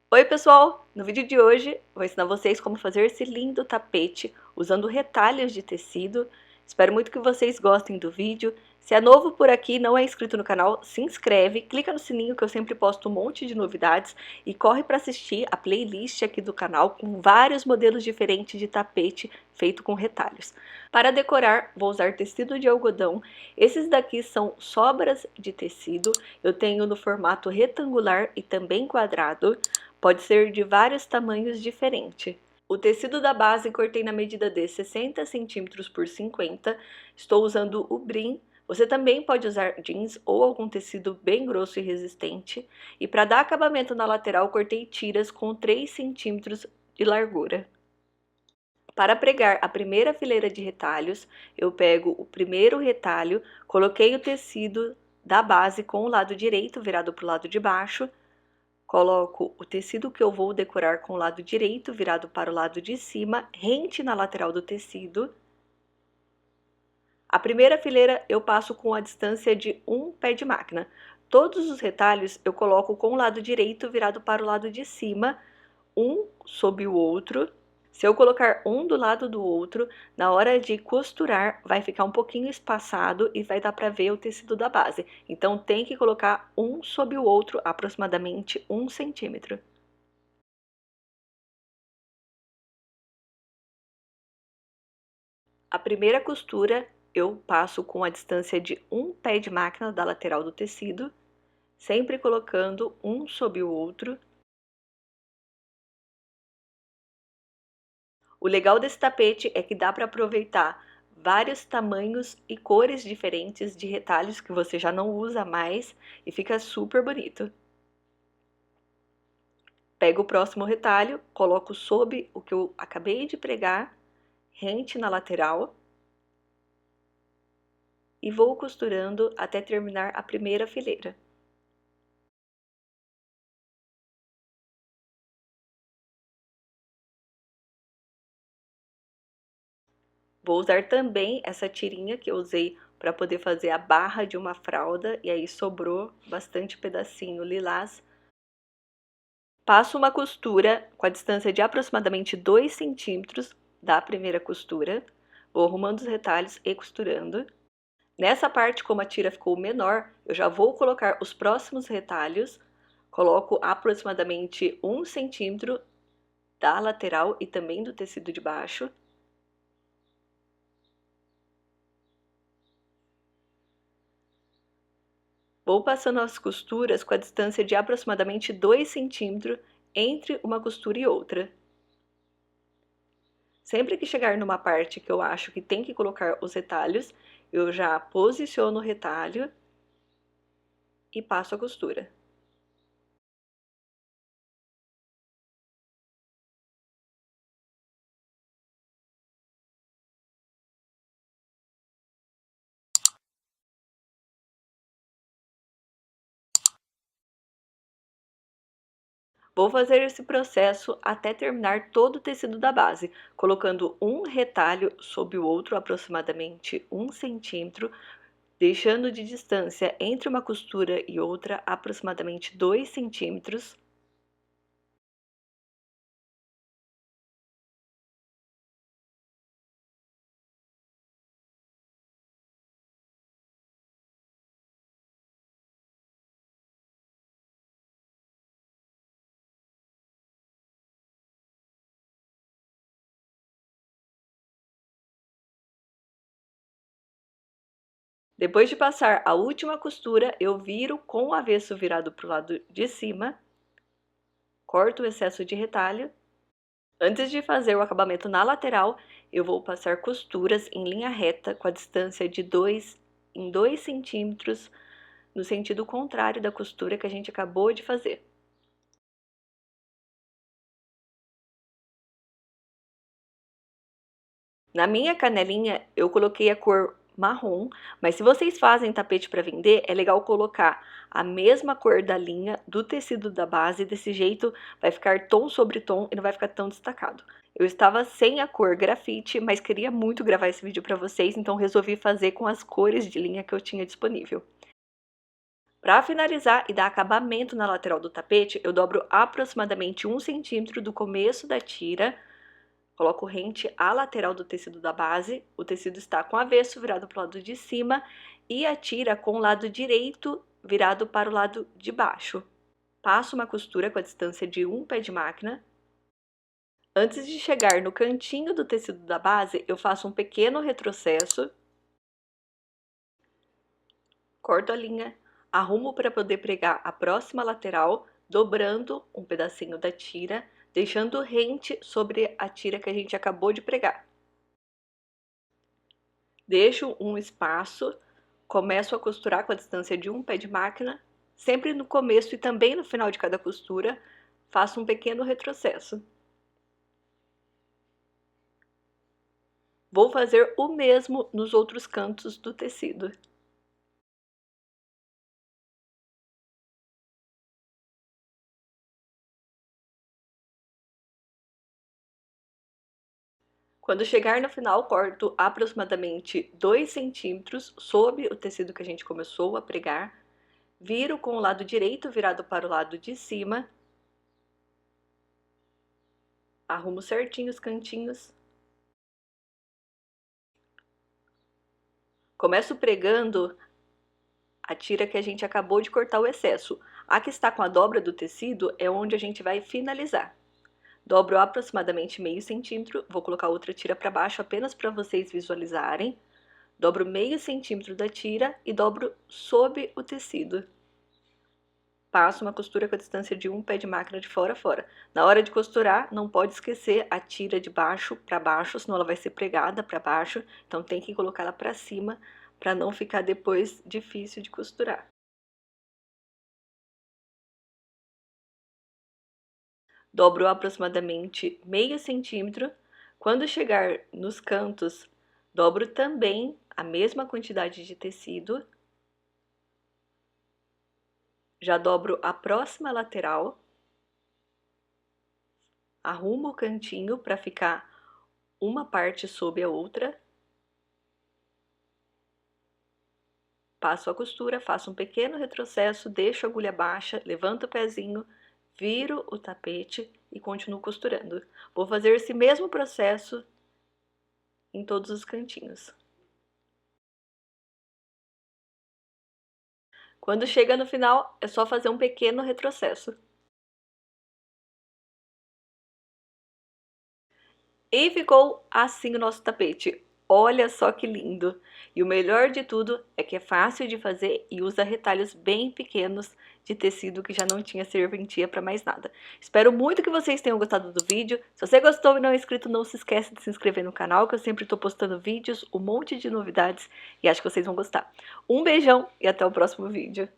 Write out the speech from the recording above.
Oi pessoal! No vídeo de hoje vou ensinar vocês como fazer esse lindo tapete usando retalhos de tecido. Espero muito que vocês gostem do vídeo. Se é novo por aqui e não é inscrito no canal, se inscreve, clica no sininho que eu sempre posto um monte de novidades e corre para assistir a playlist aqui do canal com vários modelos diferentes de tapete feito com retalhos. Para decorar, vou usar tecido de algodão. Esses daqui são sobras de tecido. Eu tenho no formato retangular e também quadrado. Pode ser de vários tamanhos diferentes. O tecido da base cortei na medida de 60 centímetros por 50. Estou usando o brim. Você também pode usar jeans ou algum tecido bem grosso e resistente. E para dar acabamento na lateral, cortei tiras com 3 centímetros de largura. Para pregar a primeira fileira de retalhos, eu pego o primeiro retalho, coloquei o tecido da base com o lado direito virado para o lado de baixo. Coloco o tecido que eu vou decorar com o lado direito virado para o lado de cima, rente na lateral do tecido. A primeira fileira eu passo com a distância de um pé de máquina. Todos os retalhos eu coloco com o lado direito virado para o lado de cima, um sob o outro. Se eu colocar um do lado do outro, na hora de costurar, vai ficar um pouquinho espaçado e vai dar para ver o tecido da base. Então, tem que colocar um sob o outro, aproximadamente 1 centímetro. A primeira costura eu passo com a distância de um pé de máquina da lateral do tecido, sempre colocando um sob o outro. O legal desse tapete é que dá para aproveitar vários tamanhos e cores diferentes de retalhos que você já não usa mais e fica super bonito. Pego o próximo retalho, coloco sob o que eu acabei de pregar, rente na lateral e vou costurando até terminar a primeira fileira. Vou usar também essa tirinha que eu usei para poder fazer a barra de uma fralda e aí sobrou bastante pedacinho lilás. Passo uma costura com a distância de aproximadamente 2 centímetros da primeira costura. Vou arrumando os retalhos e costurando. Nessa parte, como a tira ficou menor, eu já vou colocar os próximos retalhos. Coloco aproximadamente 1 centímetro da lateral e também do tecido de baixo. Vou passando as costuras com a distância de aproximadamente 2 centímetros entre uma costura e outra. Sempre que chegar numa parte que eu acho que tem que colocar os retalhos, eu já posiciono o retalho e passo a costura. Vou fazer esse processo até terminar todo o tecido da base, colocando um retalho sob o outro, aproximadamente 1 centímetro, deixando de distância entre uma costura e outra aproximadamente 2 centímetros. Depois de passar a última costura, eu viro com o avesso virado para o lado de cima, corto o excesso de retalho. Antes de fazer o acabamento na lateral, eu vou passar costuras em linha reta com a distância de 2 em 2 centímetros, no sentido contrário da costura que a gente acabou de fazer. Na minha canelinha, eu coloquei a cor marrom, mas se vocês fazem tapete para vender, é legal colocar a mesma cor da linha do tecido da base, desse jeito vai ficar tom sobre tom e não vai ficar tão destacado. Eu estava sem a cor grafite, mas queria muito gravar esse vídeo para vocês, então resolvi fazer com as cores de linha que eu tinha disponível. Para finalizar e dar acabamento na lateral do tapete, eu dobro aproximadamente 1 centímetro do começo da tira, coloco rente à lateral do tecido da base, o tecido está com o avesso virado para o lado de cima e a tira com o lado direito virado para o lado de baixo. Passo uma costura com a distância de um pé de máquina. Antes de chegar no cantinho do tecido da base, eu faço um pequeno retrocesso, corto a linha, arrumo para poder pregar a próxima lateral, dobrando um pedacinho da tira, deixando rente sobre a tira que a gente acabou de pregar. Deixo um espaço, começo a costurar com a distância de um pé de máquina, sempre no começo e também no final de cada costura, faço um pequeno retrocesso. Vou fazer o mesmo nos outros cantos do tecido. Quando chegar no final, corto aproximadamente 2 centímetros sobre o tecido que a gente começou a pregar, viro com o lado direito virado para o lado de cima, arrumo certinho os cantinhos. Começo pregando a tira que a gente acabou de cortar o excesso. A que está com a dobra do tecido é onde a gente vai finalizar. Dobro aproximadamente meio centímetro, vou colocar outra tira para baixo apenas para vocês visualizarem. Dobro meio centímetro da tira e dobro sob o tecido. Passo uma costura com a distância de um pé de máquina de fora a fora. Na hora de costurar, não pode esquecer a tira de baixo para baixo, senão ela vai ser pregada para baixo. Então tem que colocar ela para cima, para não ficar depois difícil de costurar. Dobro aproximadamente meio centímetro. Quando chegar nos cantos, dobro também a mesma quantidade de tecido. Já dobro a próxima lateral, arrumo o cantinho para ficar uma parte sob a outra, passo a costura, faço um pequeno retrocesso, deixo a agulha baixa, levanto o pezinho, viro o tapete e continuo costurando. Vou fazer esse mesmo processo em todos os cantinhos. Quando chega no final, é só fazer um pequeno retrocesso. E ficou assim o nosso tapete. Olha só que lindo! E o melhor de tudo é que é fácil de fazer e usa retalhos bem pequenos de tecido que já não tinha serventia para mais nada. Espero muito que vocês tenham gostado do vídeo. Se você gostou e não é inscrito, não se esquece de se inscrever no canal, que eu sempre estou postando vídeos, um monte de novidades e acho que vocês vão gostar. Um beijão e até o próximo vídeo.